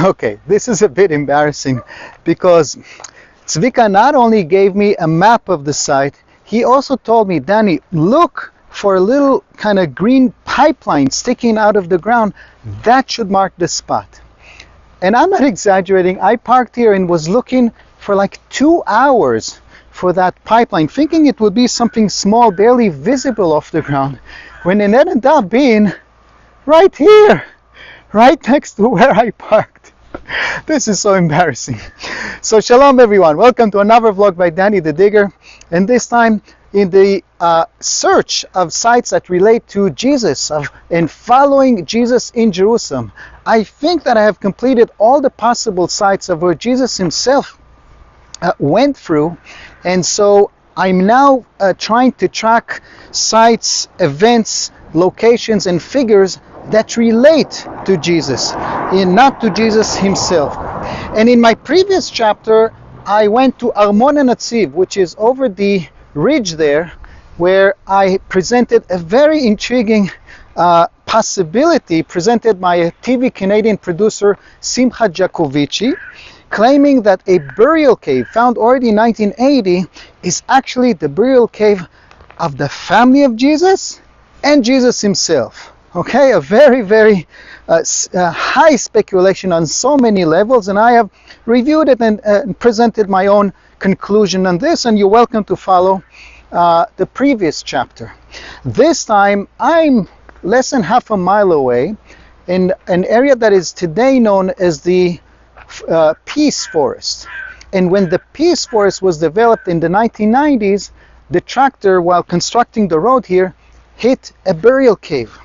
Okay, this is a bit embarrassing because Zvika not only gave me a map of the site, he also told me, Danny, look for a little kind of green pipeline sticking out of the ground. That should mark the spot. And I'm not exaggerating. I parked here and was looking for like 2 hours for that pipeline, thinking it would be something small, barely visible off the ground, when it ended up being right here, right next to where I parked. This is so embarrassing. So shalom everyone, welcome to another vlog by Danny the Digger, and this time in the search of sites that relate to Jesus and following Jesus in Jerusalem. I think that I have completed all the possible sites of where Jesus himself went through, and so I'm now trying to track sites, events, locations, and figures that relate to Jesus, and not to Jesus himself. And in my previous chapter, I went to Armon HaNatziv, which is over the ridge there, where I presented a very intriguing possibility presented by a TV Canadian producer, Simcha Jacovici, claiming that a burial cave found already in 1980 is actually the burial cave of the family of Jesus and Jesus himself. Okay, a very, very high speculation on so many levels, and I have reviewed it and presented my own conclusion on this, and you're welcome to follow the previous chapter. This time, I'm less than half a mile away in an area that is today known as the Peace Forest. And when the Peace Forest was developed in the 1990s, the tractor, while constructing the road here, hit a burial cave.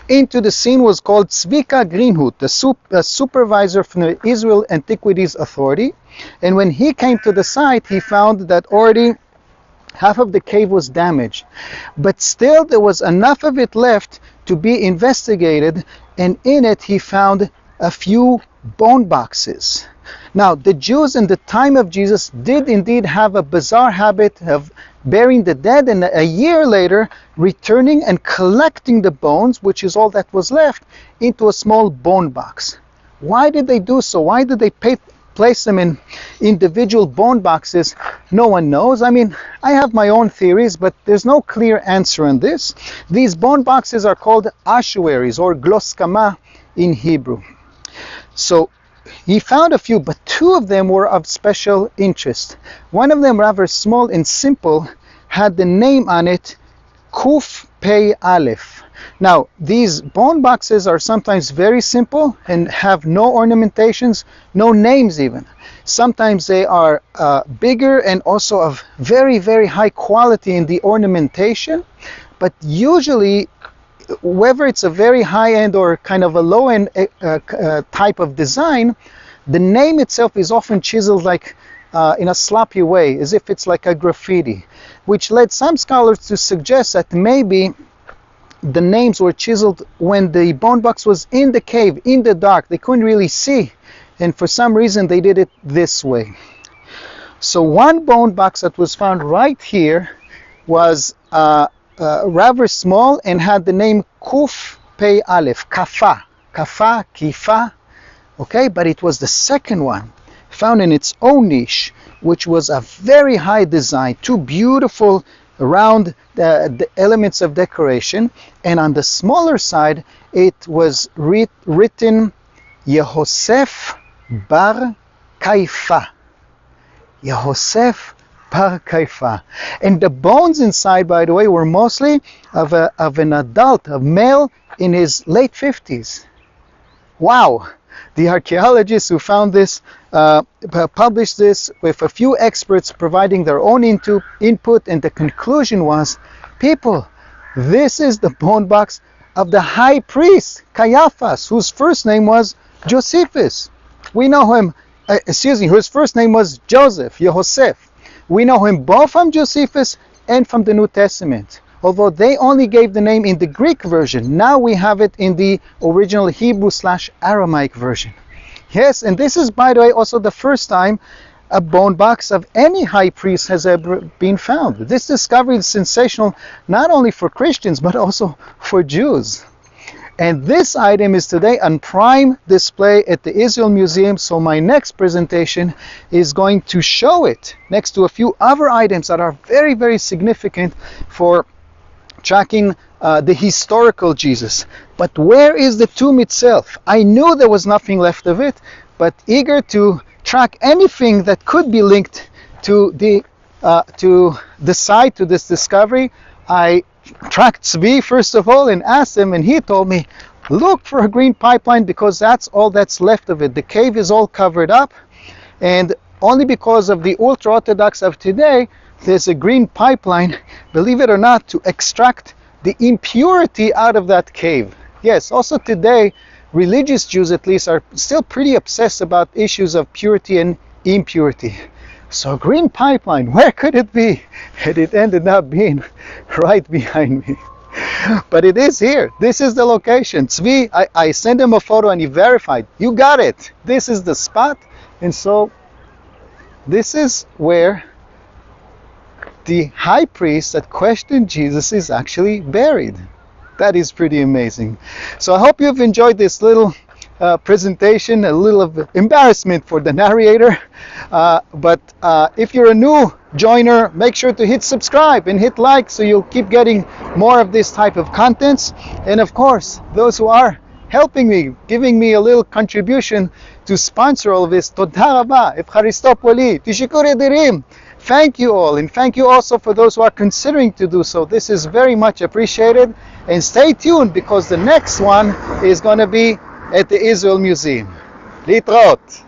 Into the scene was called Zvika Greenhut, the supervisor from the Israel Antiquities Authority. And when he came to the site, he found that already half of the cave was damaged. But still there was enough of it left to be investigated, and in it he found a few bone boxes. Now, the Jews in the time of Jesus did indeed have a bizarre habit of burying the dead, and a year later returning and collecting the bones, which is all that was left, into a small bone box. Why did they do so? Why did they place them in individual bone boxes? No one knows. I mean, I have my own theories, but there's no clear answer on this. These bone boxes are called ossuaries, or gloskama in Hebrew. So he found a few, but two of them were of special interest. One of them, rather small and simple, had the name on it, Kuf Pei Aleph. Now, these bone boxes are sometimes very simple and have no ornamentations, no names even. Sometimes they are bigger and also of very, very high quality in the ornamentation, but usually, whether it's a very high-end or kind of a low-end type of design, the name itself is often chiseled like in a sloppy way, as if it's like a graffiti, which led some scholars to suggest that maybe the names were chiseled when the bone box was in the cave, in the dark. They couldn't really see, and for some reason they did it this way. So one bone box that was found right here was rather small and had the name Kuf Pei Aleph, Kafa, Kifa, okay, but it was the second one found in its own niche, which was a very high design, two beautiful round the elements of decoration, and on the smaller side it was written Yehosef Bar Caiaphas, Yehosef Bar Caiaphas. And the bones inside, by the way, were mostly of an adult, a male in his late 50s. Wow! The archaeologists who found this published this with a few experts providing their own input, and the conclusion was, people, this is the bone box of the high priest, Caiaphas, whose first name was Josephus. We know him, whose first name was Joseph, Yehosef. We know him both from Josephus and from the New Testament, although they only gave the name in the Greek version. Now we have it in the original Hebrew/Aramaic version. Yes, and this is, by the way, also the first time a bone box of any high priest has ever been found. This discovery is sensational not only for Christians, but also for Jews. And this item is today on prime display at the Israel Museum, so my next presentation is going to show it next to a few other items that are very, very significant for tracking the historical Jesus. But where is the tomb itself? I knew there was nothing left of it, but eager to track anything that could be linked to the site, to this discovery, I tracked Tzvi first of all and asked him, and he told me, look for a green pipeline because that's all that's left of it. The cave is all covered up, and only because of the ultra-Orthodox of today, there's a green pipeline, believe it or not, to extract the impurity out of that cave. Yes, also today, religious Jews at least are still pretty obsessed about issues of purity and impurity. So green pipeline, where could it be? And it ended up being right behind me. But it is here. This is the location. Tzvi, I sent him a photo and he verified. You got it. This is the spot. And so this is where the high priest that questioned Jesus is actually buried. That is pretty amazing. So I hope you've enjoyed this little presentation, a little of embarrassment for the narrator. But if you're a new joiner, make sure to hit subscribe and hit like so you'll keep getting more of this type of contents. And of course, those who are helping me, giving me a little contribution to sponsor all of this, Toda Rabba, Evcharisto Poli, Tishikure Dirim. Thank you all, and thank you also for those who are considering to do so. This is very much appreciated. And stay tuned because the next one is going to be at the Israel Museum. Litraot.